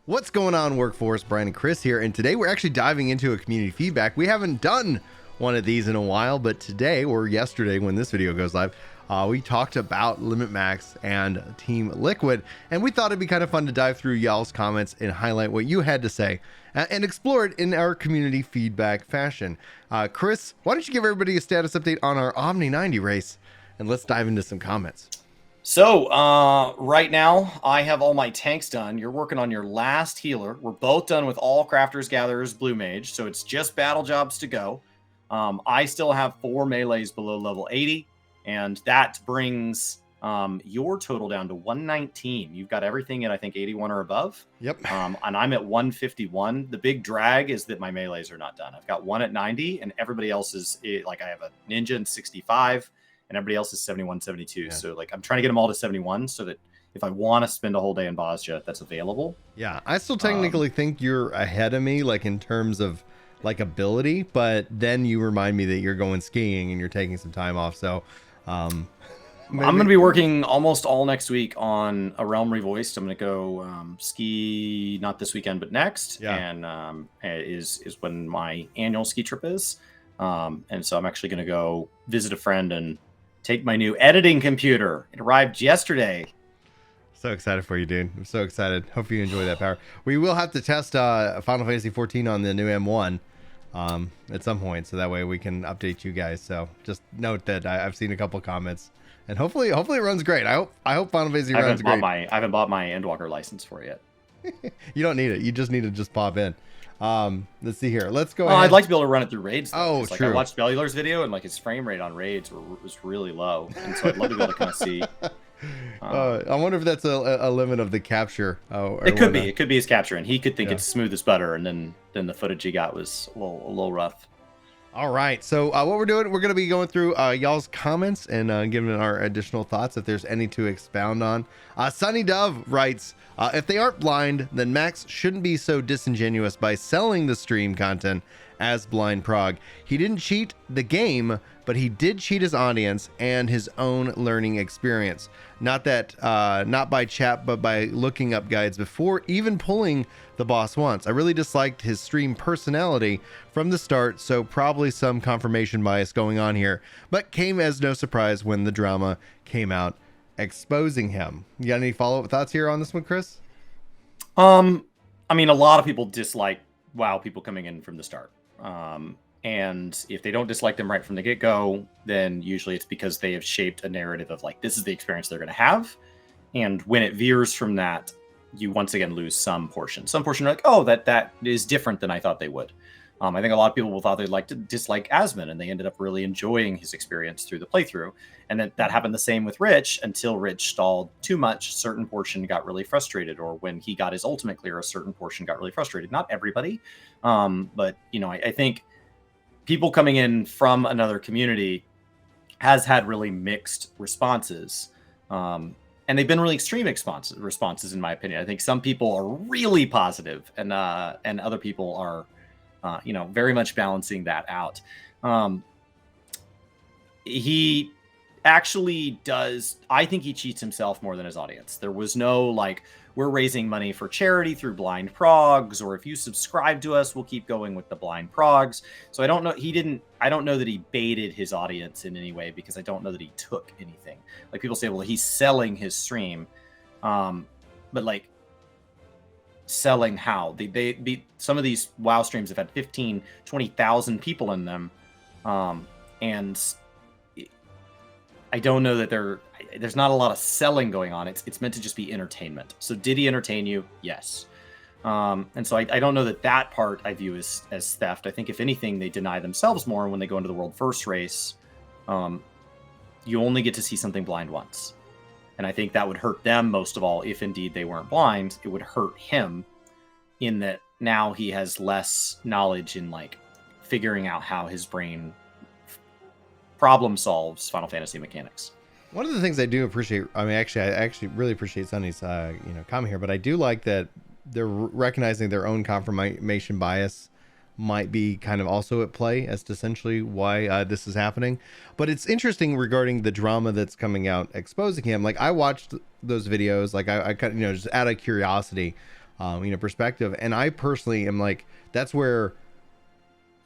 What's going on, workforce? Brian and Chris here, and today we're actually diving into a community feedback. We haven't done one of these in a while, but today, or yesterday when this video goes live, we talked about Limit Max and Team Liquid, and we thought it'd be kind of fun to dive through y'all's comments and highlight what you had to say and explore it in our community feedback fashion. Chris, why don't you give everybody a status update on our Omni 90 race, and let's dive into some comments. So, right now, I have all my tanks done. You're working on your last healer. We're both done with all Crafters, Gatherers, Blue Mage, so it's just battle jobs to go. I still have 4 melees below level 80, and that brings your total down to 119. You've got everything at, I think, 81 or above. Yep. And I'm at 151. The big drag is that my melees are not done. I've got one at 90, and everybody else is, like, I have a Ninja in 65. And everybody else is 71, 72. Yeah. So, like, I'm trying to get them all to 71 so that if I want to spend a whole day in Bosnia, that's available. Yeah, I still technically think you're ahead of me, like, in terms of, like, ability. But then you remind me that you're going skiing and you're taking some time off. So, I'm going to be working almost all next week on a Realm Revoiced. I'm going to go ski, not this weekend, but next. Yeah. And is when my annual ski trip is. And so I'm actually going to go visit a friend and take my new editing computer. It arrived yesterday. So excited for you, dude. I'm so excited. Hope you enjoy that power. We will have to test Final Fantasy 14 on the new M1 at some point, so that way we can update you guys. So just note that I've seen a couple comments, and hopefully it runs great. I hope Final Fantasy runs great. I haven't bought my Endwalker license for it yet. You don't need it. You just need to just pop in. Let's see here. Let's go ahead. I'd like to be able to run it through raids, though. Oh, true. Like, I watched Bellular's video, and like his frame rate on raids was really low, and so I'd love to be able to kind of see. I wonder if that's a limit of the capture. It could be. It could be his capture, and he could think it's smooth as butter, and then the footage he got was a little rough. All right, so what we're doing, we're going to be going through y'all's comments and giving our additional thoughts if there's any to expound on. Sunny Dove writes, if they aren't blind, then Max shouldn't be so disingenuous by selling the stream content as blind prog. He didn't cheat the game, but he did cheat his audience and his own learning experience. Not by chat, but by looking up guides before even pulling the boss once. I really disliked his stream personality from the start, so probably some confirmation bias going on here, but came as no surprise when the drama came out exposing him. You got any follow-up thoughts here on this one, Chris? I mean, a lot of people dislike WoW people coming in from the start. And if they don't dislike them right from the get-go, then usually it's because they have shaped a narrative of, like, this is the experience they're going to have. And when it veers from that, you once again lose some portion. Some portion are like, oh, that is different than I thought they would. I think a lot of people thought they'd like to dislike Asmon, and they ended up really enjoying his experience through the playthrough. And that happened the same with Rich until Rich stalled too much. A certain portion got really frustrated, or when he got his ultimate clear, a certain portion got really frustrated. Not everybody, but I think people coming in from another community has had really mixed responses. And they've been really extreme responses, in my opinion. I think some people are really positive, and other people are, very much balancing that out. He actually does. I think he cheats himself more than his audience. There was no, like, we're raising money for charity through blind progs, or if you subscribe to us, we'll keep going with the blind progs. So I don't know. I don't know that he baited his audience in any way, because I don't know that he took anything. Like, people say, well, he's selling his stream. But, like, selling how? Some of these WoW streams have had 15, 20,000 people in them. And I don't know that there's not a lot of selling going on. It's meant to just be entertainment. So did he entertain you? Yes. And so I don't know that part I view as theft. I think if anything, they deny themselves more when they go into the world first race. You only get to see something blind once. And I think that would hurt them most of all. If indeed they weren't blind, it would hurt him in that now he has less knowledge in, like, figuring out how his brain problem solves Final Fantasy mechanics. One of the things I do appreciate, I actually really appreciate Sunny's comment here, but I do like that they're recognizing their own confirmation bias might be kind of also at play as to essentially why this is happening. But it's interesting regarding the drama that's coming out exposing him. Like, I watched those videos, like I kind of, just out of curiosity, perspective. And I personally am like, that's where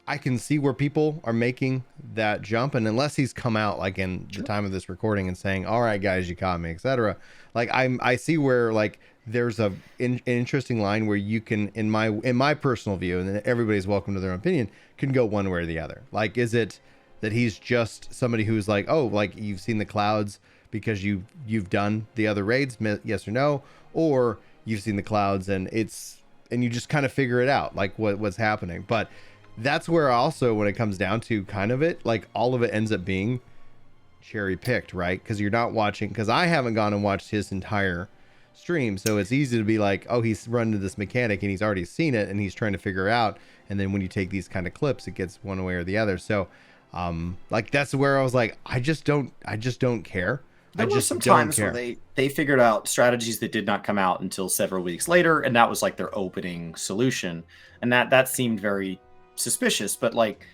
I can see where people are making that jump. And unless he's come out like in the time of this recording and saying, all right, guys, you caught me, etc. Like I see where like there's an interesting line where you can, in my personal view, and everybody's welcome to their own opinion, can go one way or the other. Like, is it that he's just somebody who's like, oh, like you've seen the clouds because you've done the other raids, yes or no, or you've seen the clouds and you just kind of figure it out, like what's happening. But that's where also, when it comes down to kind of it, like all of it ends up being cherry picked, right? Because you're not watching, because I haven't gone and watched his entire stream, so it's easy to be like, oh, he's run into this mechanic and he's already seen it and he's trying to figure out. And then when you take these kind of clips, it gets one way or the other. So like that's where I was like, I just don't care. There were some times where they figured out strategies that did not come out until several weeks later, and that was like their opening solution, and that seemed very suspicious. But like,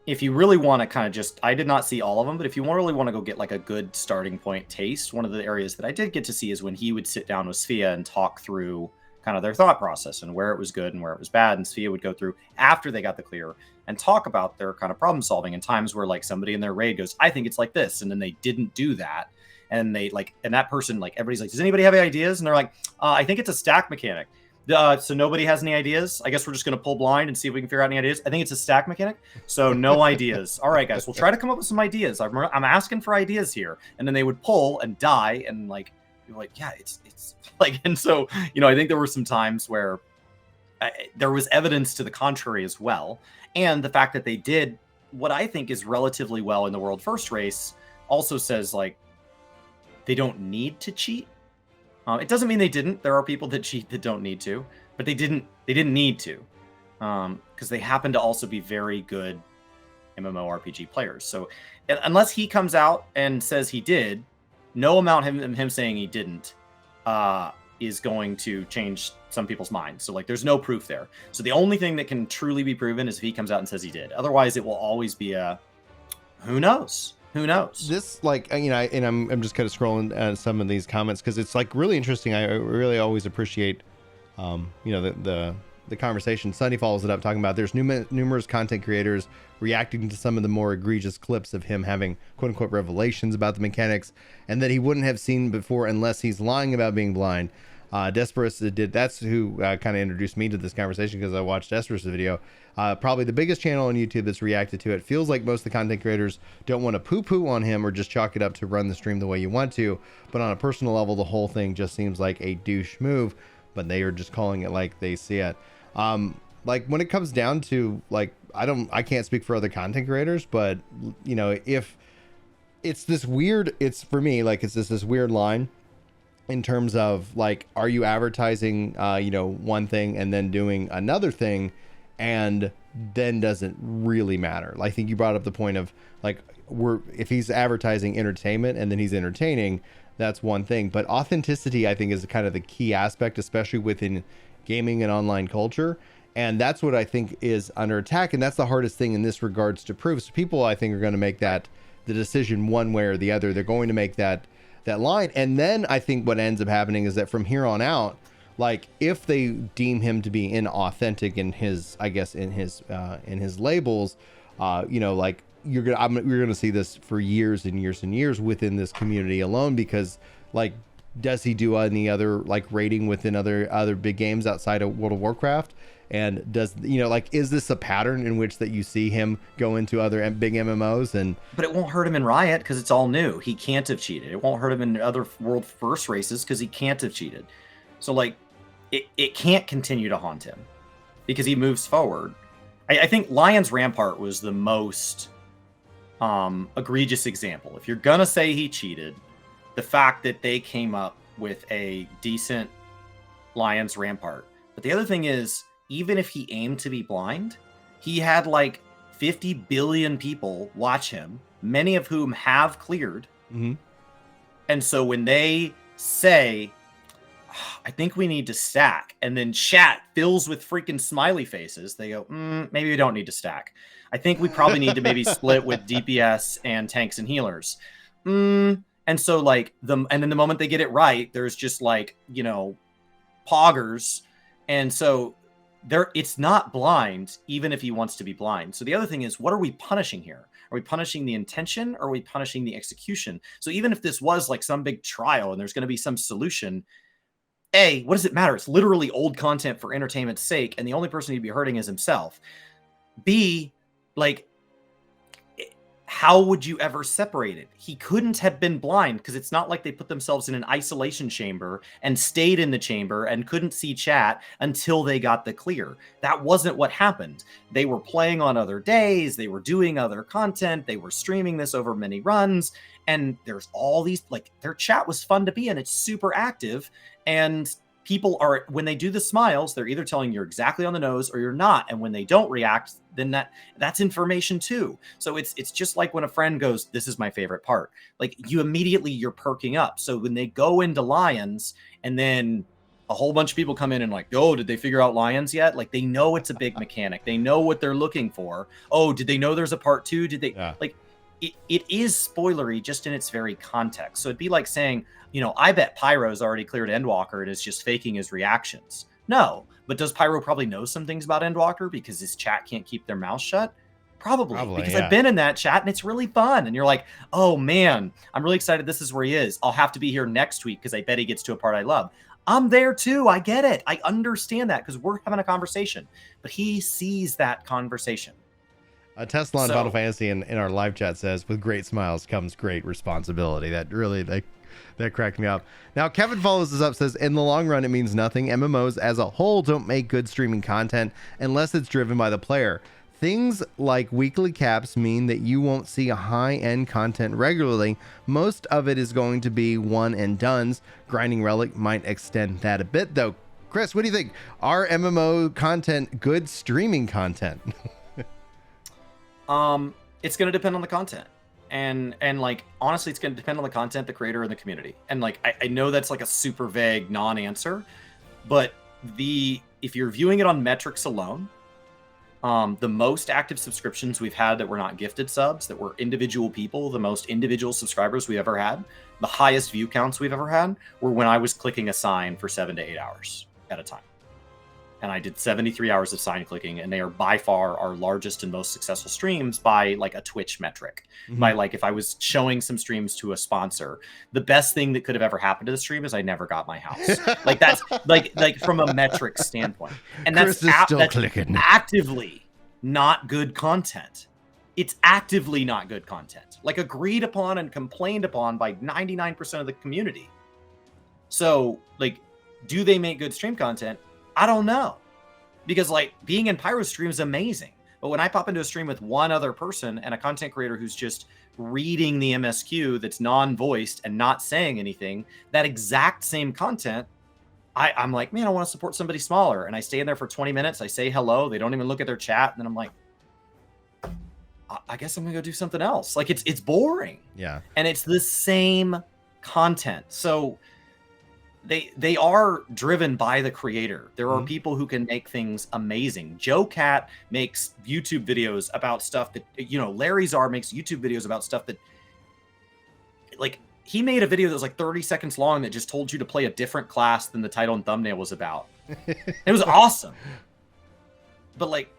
if you really want to kind of just, I did not see all of them, but if you really want to go get like a good starting point taste, one of the areas that I did get to see is when he would sit down with Sfia and talk through kind of their thought process and where it was good and where it was bad. And Sfia would go through after they got the clear and talk about their kind of problem solving, and times where like somebody in their raid goes, I think it's like this, and then they didn't do that. And they like, and that person, like, everybody's like, does anybody have any ideas? And they're like, I think it's a stack mechanic. So nobody has any ideas. I guess we're just going to pull blind and see if we can figure out any ideas. I think it's a stack mechanic. So no ideas. All right, guys, we'll try to come up with some ideas. I'm asking for ideas here. And then they would pull and die. And like, you're like, yeah, it's like, and so, I think there were some times where there was evidence to the contrary as well. And the fact that they did what I think is relatively well in the world first race also says like, they don't need to cheat. It doesn't mean they didn't. There are people that cheat that don't need to, but they didn't need to, because they happen to also be very good MMORPG players. So unless he comes out and says he did, no amount of him saying he didn't is going to change some people's minds. So like, there's no proof there. So the only thing that can truly be proven is if he comes out and says he did. Otherwise, it will always be a who knows. Who knows? This, like, and I'm just kind of scrolling at some of these comments because it's like really interesting. I really always appreciate, the conversation. Sunny follows it up talking about there's numerous content creators reacting to some of the more egregious clips of him having quote unquote revelations about the mechanics and that he wouldn't have seen before unless he's lying about being blind. Desperus that's who kind of introduced me to this conversation because I watched Desperus' video. Probably the biggest channel on YouTube that's reacted to it. Feels like most of the content creators don't want to poo-poo on him or just chalk it up to run the stream the way you want to. But on a personal level, the whole thing just seems like a douche move. But they are just calling it like they see it. Like when it comes down to like, I can't speak for other content creators, but if it's this weird, it's for me like it's this weird line. In terms of like, are you advertising, one thing and then doing another thing, and then doesn't really matter? I think you brought up the point of like, if he's advertising entertainment and then he's entertaining, that's one thing. But authenticity, I think, is kind of the key aspect, especially within gaming and online culture. And that's what I think is under attack. And that's the hardest thing in this regards to prove. So people, I think, are going to make the decision one way or the other. They're going to make that line. And then I think what ends up happening is that from here on out, like if they deem him to be inauthentic in his, I guess, in his labels, like you're gonna see this for years and years and years within this community alone, because like, does he do any other like rating within other big games outside of World of Warcraft? And does, is this a pattern in which that you see him go into other big MMOs? But it won't hurt him in Riot because it's all new. He can't have cheated. It won't hurt him in other world first races because he can't have cheated. So like, it can't continue to haunt him because he moves forward. I think Lion's Rampart was the most egregious example. If you're gonna say he cheated, the fact that they came up with a decent Lion's Rampart. But the other thing is, even if he aimed to be blind, he had like 50 billion people watch him, many of whom have cleared. Mm-hmm. And so when they say, I think we need to stack, and then chat fills with freaking smiley faces, they go, maybe we don't need to stack. I think we probably need to maybe split with DPS and tanks and healers. And so like and then the moment they get it right, there's just like, poggers And so it's not blind, even if he wants to be blind. So the other thing is, what are we punishing here? Are we punishing the intention, or are we punishing the execution? So even if this was like some big trial and there's going to be some solution, A, what does it matter? It's literally old content for entertainment's sake, and the only person he'd be hurting is himself. B, like, how would you ever separate it? He couldn't have been blind, because it's not like they put themselves in an isolation chamber and stayed in the chamber and couldn't see chat until they got the clear. That wasn't what happened. They were playing on other days. They were doing other content. They were streaming this over many runs. And there's all these, like, their chat was fun to be in. It's super active. And people are, when they do the smiles, they're either telling you're exactly on the nose or you're not. And when they don't react, then that's information too. So it's just like when a friend goes, this is my favorite part. Like, you're perking up. So when they go into Lions and then a whole bunch of people come in and like, oh, did they figure out Lions yet? Like, they know it's a big mechanic. They know what they're looking for. Oh, did they know there's a part 2? Did they like it is spoilery just in its very context. So it'd be like saying, I bet Pyro's already cleared Endwalker and is just faking his reactions. No, but does Pyro probably know some things about Endwalker because his chat can't keep their mouth shut? Probably because I've been in that chat and it's really fun. And you're like, oh man, I'm really excited this is where he is. I'll have to be here next week because I bet he gets to a part I love. I'm there too. I get it. I understand that because we're having a conversation. But he sees that conversation. Tesla on Final Fantasy in our live chat says, with great smiles comes great responsibility. That really, that cracked me up. Now, Kevin follows this up, says, in the long run, it means nothing. MMOs as a whole don't make good streaming content unless it's driven by the player. Things like weekly caps mean that you won't see a high-end content regularly. Most of it is going to be one and dones. Grinding Relic might extend that a bit, though. Chris, what do you think? Are MMO content good streaming content? It's going to depend on the content. And like, honestly, it's going to depend on the content, the creator, and the community. And like, I know that's like a super vague non-answer, but if you're viewing it on metrics alone, the most active subscriptions we've had that were not gifted subs, that were individual people, the most individual subscribers we ever had, the highest view counts we've ever had were when I was clicking a sign for 7 to 8 hours at a time. And I did 73 hours of sign clicking, and they are by far our largest and most successful streams by like a Twitch metric. Mm-hmm. By like, if I was showing some streams to a sponsor, the best thing that could have ever happened to the stream is I never got my house. Like, that's like from a metric standpoint. And that's actively not good content. It's actively not good content. Like, agreed upon and complained upon by 99% of the community. So like, do they make good stream content? I don't know, because like, being in Pyro stream is amazing. But when I pop into a stream with one other person and a content creator who's just reading the MSQ that's non-voiced and not saying anything, that exact same content, I'm like, man, I want to support somebody smaller. And I stay in there for 20 minutes. I say hello. They don't even look at their chat. And then I'm like, I guess I'm gonna go do something else. Like, it's boring. Yeah. And it's the same content. So they are driven by the creator. There are people who can make things amazing. Joe Cat makes YouTube videos about stuff that, Larry Czar makes YouTube videos about stuff that, like, he made a video that was like 30 seconds long that just told you to play a different class than the title and thumbnail was about. It was awesome. But like,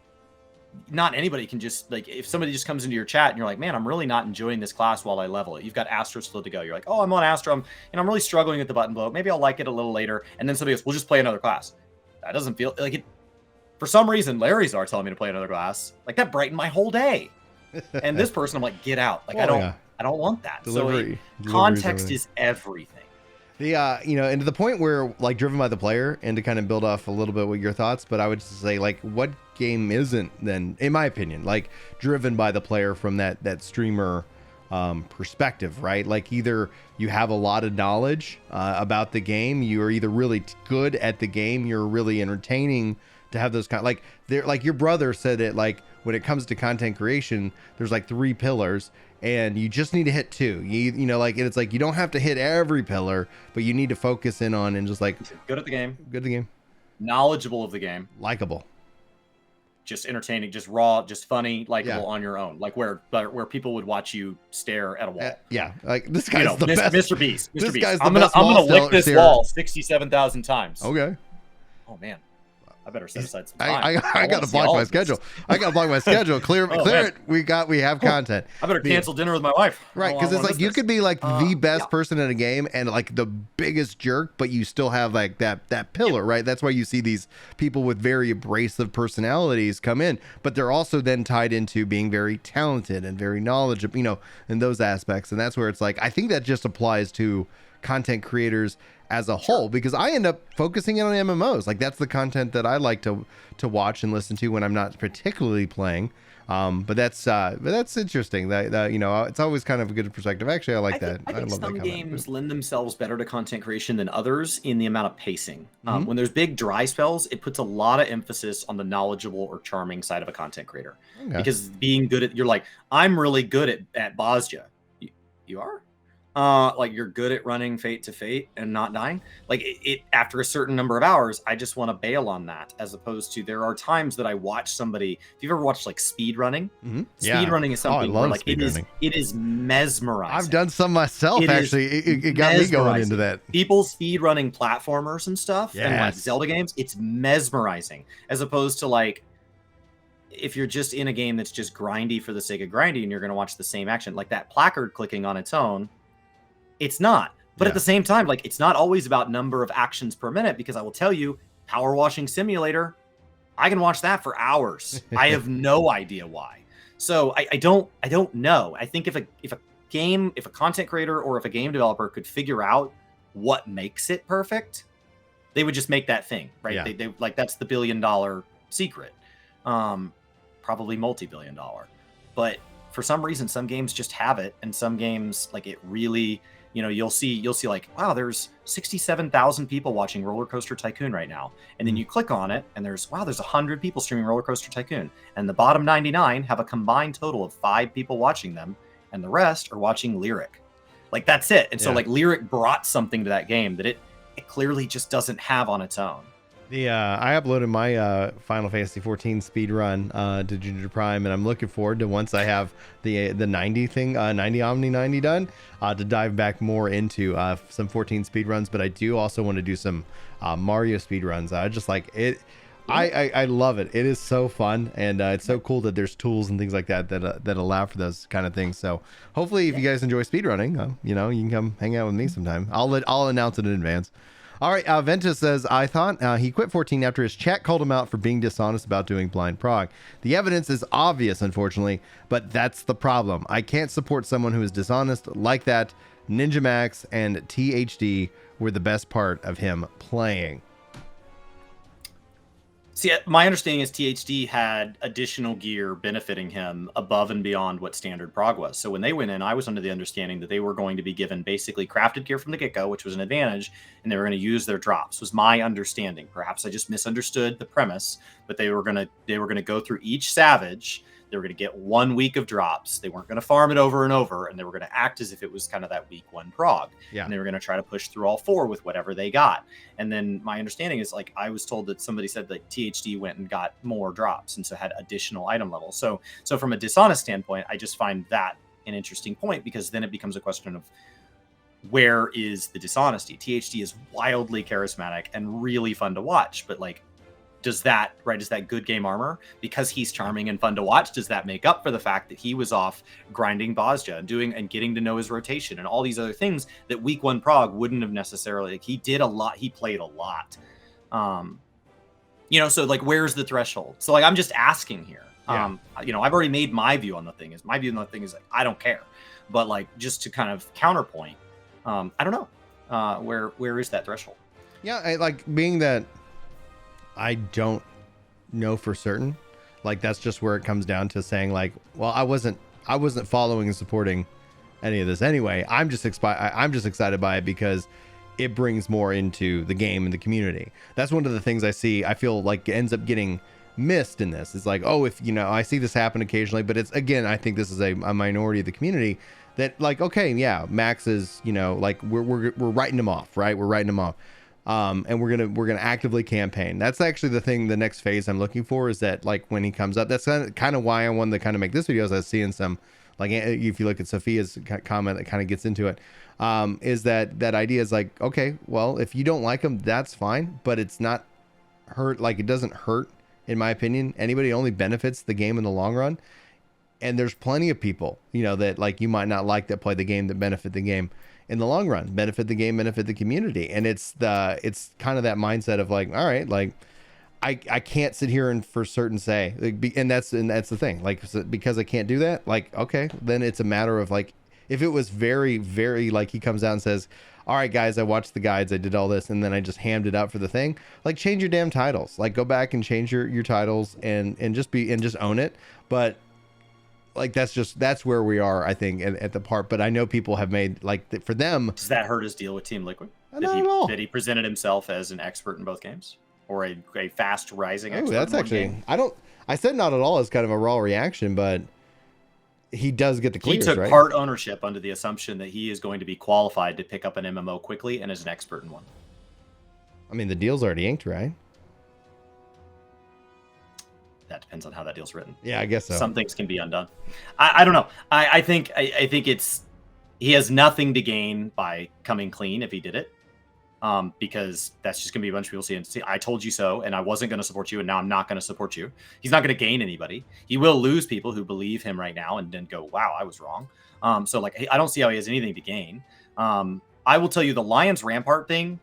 not anybody can just, like, if somebody just comes into your chat and you're like, man, I'm really not enjoying this class while I level it. You've got Astra still to go. You're like, oh, I'm on Astra, and I'm really struggling with the button blow. Maybe I'll like it a little later. And then somebody goes, we'll just play another class. That doesn't feel like it. For some reason, Larry's are telling me to play another class. Like, that brightened my whole day. And this person, I'm like, get out. Like, I don't want that. Delivery context is everything. The and to the point where, like, driven by the player, and to kind of build off a little bit with your thoughts, but I would just say, like, what game isn't then, in my opinion, like, driven by the player from that streamer perspective, right? Like, either you have a lot of knowledge about the game, you are either really good at the game, you're really entertaining to have those kind, like, they're like, your brother said it, like, when it comes to content creation, there's like 3 pillars. And you just need to hit 2. You know, like, and it's like, you don't have to hit every pillar, but you need to focus in on, and just like, good at the game, knowledgeable of the game, likable, just entertaining, just raw, just funny, likable on your own, like where people would watch you stare at a wall. Yeah, like, this guy's the best. Mr. Beast. This guy's I'm gonna lick this wall 67,000 times. Okay. Oh man. I better set aside some I time. I gotta block my schedule. I gotta block my schedule. Clear man. it. We have content. I better cancel dinner with my wife. Right, because it's like you could be like the best person in a game and like the biggest jerk, but you still have like that pillar, right? That's why you see these people with very abrasive personalities come in, but they're also then tied into being very talented and very knowledgeable, in those aspects. And that's where it's like I think that just applies to content creators as a whole, because I end up focusing in on MMOs. Like that's the content that I like to watch and listen to when I'm not particularly playing. But that's interesting. That it's always kind of a good perspective. Actually, I like that. I think love some that games lend themselves better to content creation than others in the amount of pacing. When there's big dry spells, it puts a lot of emphasis on the knowledgeable or charming side of a content creator. Okay. Because being good at, you're like, I'm really good at Bosja. You are? Like you're good at running Fate to Fate and not dying. Like it after a certain number of hours, I just want to bail on that, as opposed to there are times that I watch somebody. If you've ever watched like speed running, speed running is something where like it is mesmerizing. I've done some myself. Actually, it got me going into that. People speed running platformers and stuff, and like Zelda games, it's mesmerizing, as opposed to like if you're just in a game that's just grindy for the sake of grindy and you're going to watch the same action, like that placard clicking on its own. It's not. But at the same time, like it's not always about number of actions per minute, because I will tell you, Power Washing Simulator, I can watch that for hours. I have no idea why. So I don't know. I think if a content creator or if a game developer could figure out what makes it perfect, they would just make that thing, right? Yeah. They like that's the $1 billion secret. Probably multi-billion dollar. But for some reason, some games just have it, and some games like it really. You'll see like, wow, there's 67,000 people watching Roller Coaster Tycoon right now. And then you click on it and there's 100 people streaming Roller Coaster Tycoon. And the bottom 99 have a combined total of 5 people watching them. And the rest are watching Lyric. Like that's it. And so like Lyric brought something to that game that it clearly just doesn't have on its own. I uploaded my Final Fantasy 14 speed run to Junior Prime, and I'm looking forward to, once I have the 90 thing, 90 Omni 90 done, to dive back more into some 14 speed runs. But I do also want to do some Mario speed runs. I just like it. I love it. It is so fun, and it's so cool that there's tools and things like that allow for those kind of things. So hopefully, if you guys enjoy speed running, you can come hang out with me sometime. I'll announce it in advance. All right, Ventus says, I thought he quit 14 after his chat called him out for being dishonest about doing blind prog. The evidence is obvious, unfortunately, but that's the problem. I can't support someone who is dishonest like that. Ninja Max and THD were the best part of him playing. See, my understanding is THD had additional gear benefiting him above and beyond what standard prog was. So when they went in, I was under the understanding that they were going to be given basically crafted gear from the get-go, which was an advantage, and they were going to use their drops, was my understanding. Perhaps I just misunderstood the premise, but they were going to go through each Savage. They were going to get 1 week of drops. They weren't going to farm it over and over, and they were going to act as if it was kind of that week 1 prog. Yeah. And they were going to try to push through all 4 with whatever they got. And then my understanding is, like, I was told that somebody said that THD went and got more drops and so had additional item levels. So from a dishonest standpoint, I just find that an interesting point, because then it becomes a question of where is the dishonesty? THD is wildly charismatic and really fun to watch, but like, is that good game armor? Because he's charming and fun to watch, does that make up for the fact that he was off grinding Bosja and getting to know his rotation and all these other things that week 1 prog wouldn't have necessarily, like, he did a lot, he played a lot. So like, where's the threshold? So like, I'm just asking here. Yeah. I've already made my view on the thing. My view on the thing is like, I don't care. But like, just to kind of counterpoint, I don't know. Where is that threshold? Yeah, I like being that I don't know for certain. Like, that's just where it comes down to saying like, well, I wasn't following and supporting any of this anyway. I'm just excited by it because it brings more into the game and the community. That's one of the things I feel like ends up getting missed in this. It's like, oh, if I see this happen occasionally, but it's, again, I think this is a minority of the community that like, okay, yeah, Max is, like we're writing him off, right? We're writing him off. And we're gonna actively campaign. That's actually the next phase I'm looking for, is that like when he comes up, that's kind of why I wanted to kind of make this video. As I was seeing some, like, if you look at Sophia's comment that kind of gets into it, is that idea is like, okay, well, if you don't like him, that's fine, but it's not hurt, like it doesn't hurt, in my opinion, anybody. It only benefits the game in the long run. And there's plenty of people, you know, that like you might not like that play the game that benefit the game in the long run, benefit the game, benefit the community. And it's kind of that mindset of like, all right, like I can't sit here and for certain say, like, and that's the thing, like, because I can't do that. Like, okay, then it's a matter of like, if it was very, very like he comes out and says, all right, guys, I watched the guides, I did all this, and then I just hammed it out for the thing. Like, change your damn titles. Like, go back and change your titles and just own it. But like that's where we are, I think, at the part. But I know people have made like for them. Does that hurt his deal with Team Liquid? Not at all. Did he presented himself as an expert in both games, or a fast rising expert? That's actually I said not at all as kind of a raw reaction, but he does get the clears, He took right? part ownership under the assumption that he is going to be qualified to pick up an MMO quickly and is an expert in one. I mean, the deal's already inked, right? That depends on how that deal's written. Yeah, I guess so. Some things can be undone. I don't know. I think it's he has nothing to gain by coming clean if he did it, because that's just gonna be a bunch of people saying, "See, I told you so," and I wasn't gonna support you, and now I'm not gonna support you. He's not gonna gain anybody. He will lose people who believe him right now and then go, "Wow, I was wrong." So like, I don't see how he has anything to gain. I will tell you the Lions Rampart thing.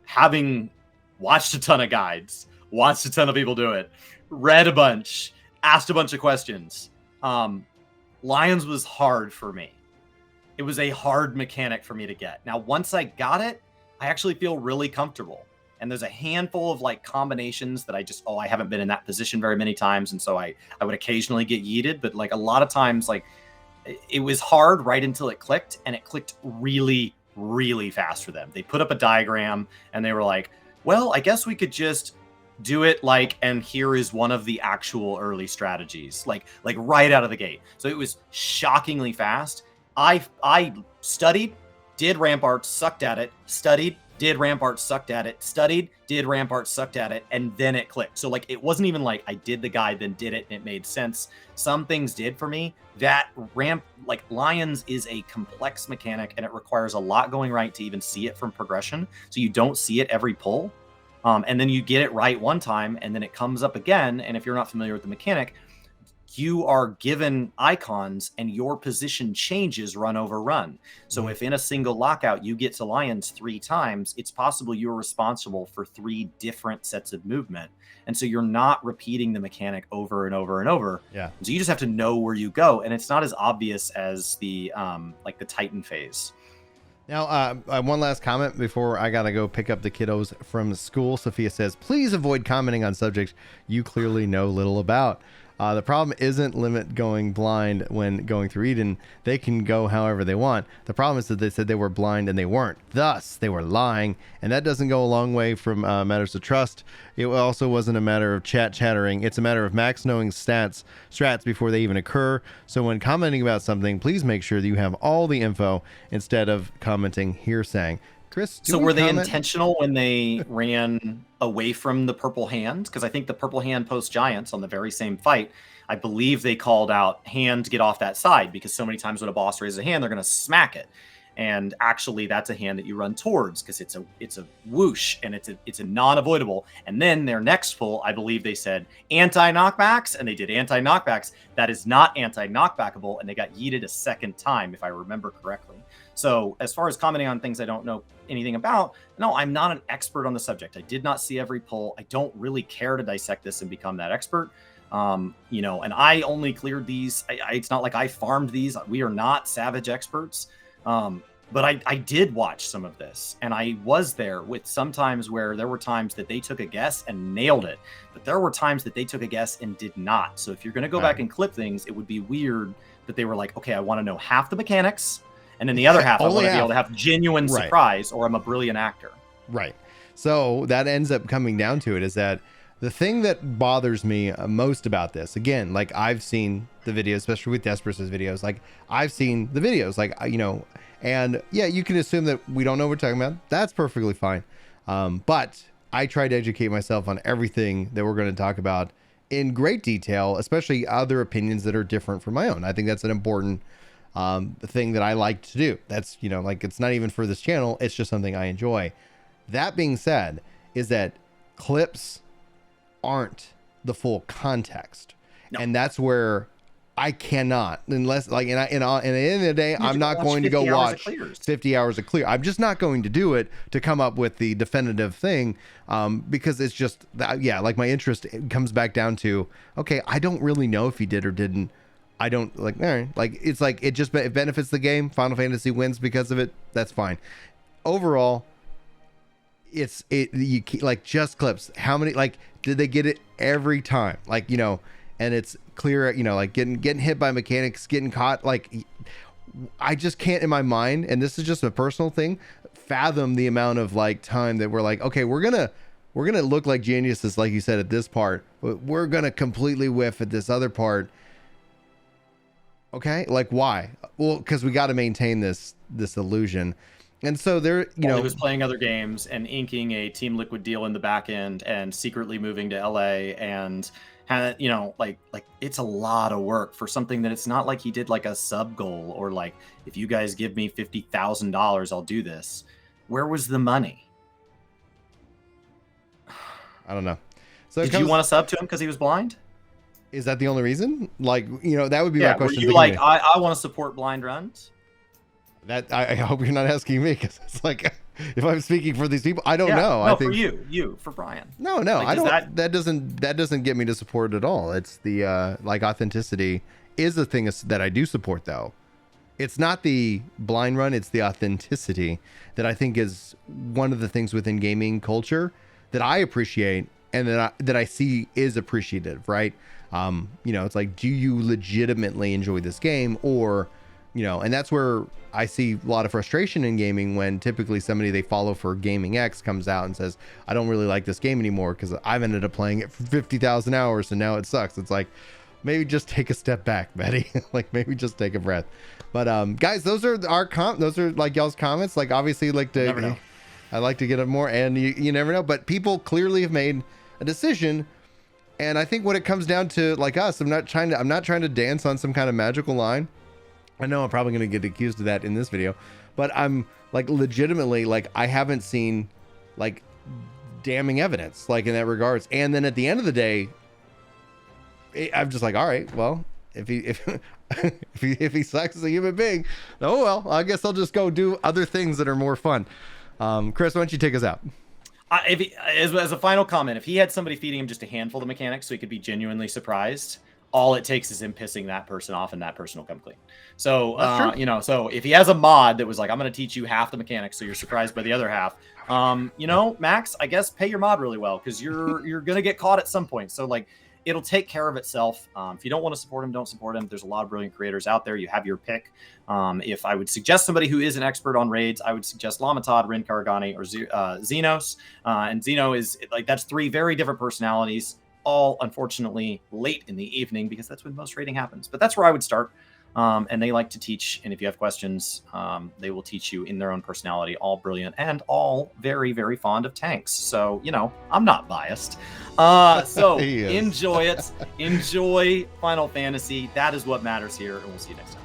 Having watched a ton of guides, watched a ton of people do it, read a bunch, asked a bunch of questions. Lions was hard for me. It was a hard mechanic for me to get. Now, once I got it, I actually feel really comfortable. And there's a handful of like combinations that I haven't been in that position very many times. And so I would occasionally get yeeted, but like a lot of times, like it was hard right until it clicked, and it clicked really, really fast for them. They put up a diagram and they were like, well, I guess we could just do it like, and here is one of the actual early strategies, like right out of the gate. So it was shockingly fast. I studied, did Rampart, sucked at it, studied, did Rampart, sucked at it, studied, did Rampart, sucked at it, and then it clicked. So like, it wasn't even like I did the guide, then did it, and it made sense. Some things did for me. That like Lions is a complex mechanic, and it requires a lot going right to even see it from progression. So you don't see it every pull. And then you get it right one time, and then it comes up again. And if you're not familiar with the mechanic, you are given icons and your position changes run over run. So if in a single lockout you get to Lions 3 times, it's possible you're responsible for 3 different sets of movement. And so you're not repeating the mechanic over and over and over. Yeah. So you just have to know where you go. And it's not as obvious as the like the Titan phase. Now, one last comment before I gotta go pick up the kiddos from school. Sophia says, please avoid commenting on subjects you clearly know little about. The problem isn't limit going blind when going through Eden. They can go however they want. The problem is that they said they were blind and they weren't. Thus, they were lying. And that doesn't go a long way from matters of trust. It also wasn't a matter of chattering. It's a matter of Max knowing strats before they even occur. So when commenting about something, please make sure that you have all the info instead of commenting hearsay. Chris, so were they intentional when they ran away from the purple hand? Because I think the purple hand post Giants on the very same fight, I believe they called out hand, get off that side, because so many times when a boss raises a hand, they're going to smack it. And actually that's a hand that you run towards because it's a whoosh and it's a non-avoidable. And then their next pull, I believe they said anti-knockbacks, and they did anti-knockbacks. That is not anti-knockbackable, and they got yeeted a second time, if I remember correctly. So as far as commenting on things I don't know anything about, no, I'm not an expert on the subject. I did not see every pull. I don't really care to dissect this and become that expert. You know, and I only cleared these. It's not like I farmed these. We are not savage experts. But I did watch some of this, and I was there with sometimes where there were times that they took a guess and nailed it, but there were times that they took a guess and did not. So if you're going to go back and clip things, it would be weird that they were like, okay, I want to know half the mechanics, and then the other half I want to be able to have genuine surprise, or I'm a brilliant actor. Right. So that ends up coming down to it is that the thing that bothers me most about this, again, like I've seen the videos, especially with Desperat's videos, like I've seen the videos, like, you know, and yeah, you can assume that we don't know what we're talking about. That's perfectly fine. But I try to educate myself on everything that we're going to talk about in great detail, especially other opinions that are different from my own. I think that's an important thing that I like to do. That's, you know, like it's not even for this channel. It's just something I enjoy. That being said, is that clips aren't the full context. No. And that's where I cannot, unless like, and at the end of the day, I'm not going to go watch 50 hours of Clear. I'm just not going to do it to come up with the definitive thing, because it's just that, yeah, like my interest comes back down to, okay, I don't really know if he did or didn't. I don't like, all right, like it's like it benefits the game. Final Fantasy wins because of it. That's fine. Overall, you like just clips. How many, like, did they get it every time? Like, you know, and it's clear, you know, like getting hit by mechanics, getting caught. Like, I just can't in my mind, and this is just a personal thing, fathom the amount of like time that we're like, okay, we're gonna look like geniuses, like you said, at this part, but we're gonna completely whiff at this other part. Okay, like why? Well, because we got to maintain this illusion. And so there, you know, he was playing other games and inking a Team Liquid deal in the back end and secretly moving to LA and had, you know, like it's a lot of work for something that it's not like he did like a sub goal or like, if you guys give me $50,000, I'll do this. Where was the money? I don't know. So did you want to sub to him because he was blind? Is that the only reason? Like, you know, that would be my question. Were you like, I want to support blind runs? That I hope you're not asking me, because it's like, if I'm speaking for these people, I don't know. No, I think for for Brian. No, like, I don't. That doesn't get me to support it at all. It's the like authenticity is the thing that I do support, though. It's not the blind run. It's the authenticity that I think is one of the things within gaming culture that I appreciate and that I see is appreciative, right? You know, it's like, do you legitimately enjoy this game, or, you know, and that's where I see a lot of frustration in gaming when typically somebody they follow for Gaming X comes out and says, I don't really like this game anymore because I've ended up playing it for 50,000 hours and now it sucks. It's like, maybe just take a step back, Betty. Like, maybe just take a breath. But guys, those are those are like y'all's comments. Like, obviously, like I like to get it more, and you never know. But people clearly have made a decision. And I think when it comes down to like us, I'm not trying to dance on some kind of magical line. I know I'm probably going to get accused of that in this video, but I'm like legitimately, like, I haven't seen like damning evidence like in that regards. And then at the end of the day, I'm just like, all right, well, if he sucks as a human being, oh well, I guess I'll just go do other things that are more fun. Chris, why don't you take us out? As a final comment, if he had somebody feeding him just a handful of mechanics so he could be genuinely surprised, all it takes is him pissing that person off and that person will come clean. So, you know, so if he has a mod that was like, I'm going to teach you half the mechanics so you're surprised by the other half, you know, Max, I guess pay your mod really well, because you're going to get caught at some point. So like, it'll take care of itself. If you don't want to support him, don't support hm. There's a lot of brilliant creators out there. You have your pick. If I would suggest somebody who is an expert on raids, I would suggest Lamatod, Rin Karagani, or Xenos. And Xeno is like, that's three very different personalities, all unfortunately late in the evening, because that's when most raiding happens. But that's where I would start. And they like to teach. And if you have questions, they will teach you in their own personality, all brilliant and all very, very fond of tanks. So, you know, I'm not biased. So enjoy it. Enjoy Final Fantasy. That is what matters here. And we'll see you next time.